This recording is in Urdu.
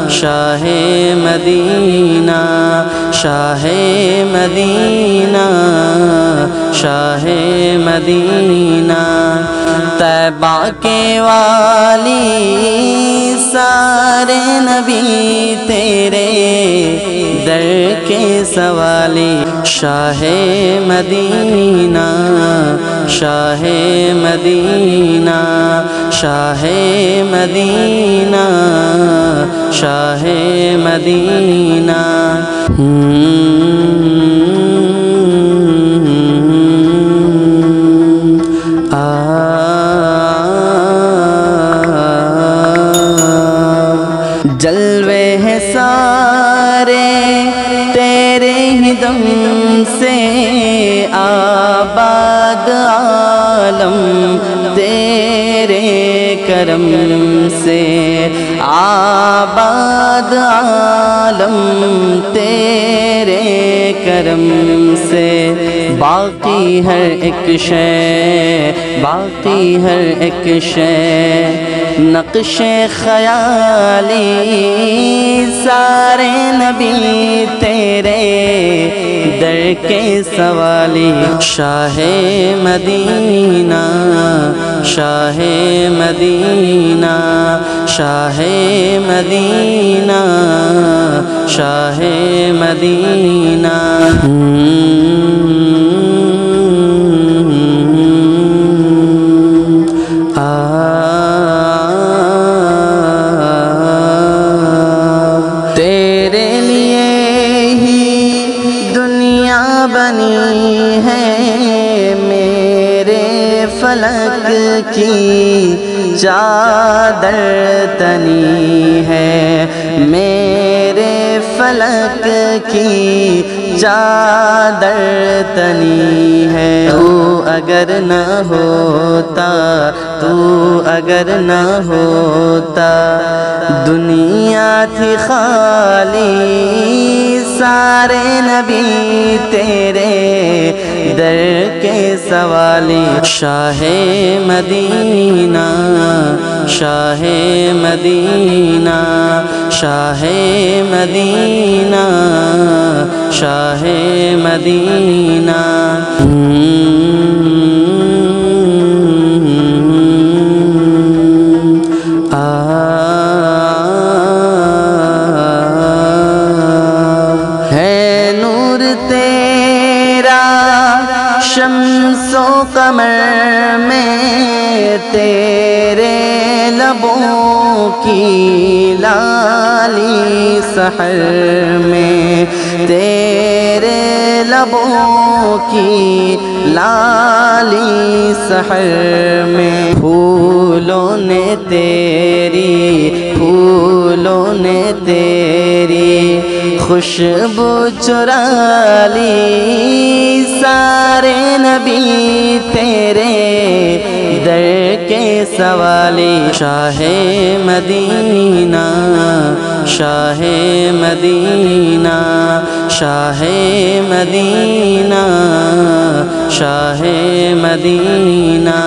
شاہ مدینہ شاہ مدینہ شاہ مدینہ طیبہ کے والی سارے نبی تیرے در کے سوالی شاہ مدینہ شاہ مدینہ شاہ مدینہ شاہ مدینہ جلوے ہیں سارے تیرے ہی دم سے آباد عالم تیرے کرم سے آباد عالم تیرے کرم سے باقی ہر ایک شے باقی ہر ایک شے نقش خیالی سارے نبی تیرے در کے سوالی شاہ مدینہ شاہ مدینہ شاہ مدینہ شاہ مدینہ بنی ہے میرے فلک کی چادر تنی ہے میرے فلک کی چادر تنی ہے تو اگر نہ ہوتا تو اگر نہ ہوتا دنیا تھی خالی سارے نبی تیرے در کے سوالی شاہ مدینہ شاہ مدینہ شاہ مدینہ شاہ مدینہ شمس و قمر میں تیرے لبوں کی لالی سحر میں تیرے لبوں کی لالی سحر میں پھولوں نے تیری خوشبو چرا لی سارے نبی تیرے در کے سوالی شاہ مدینہ شاہ مدینہ شاہ مدینہ شاہ مدینہ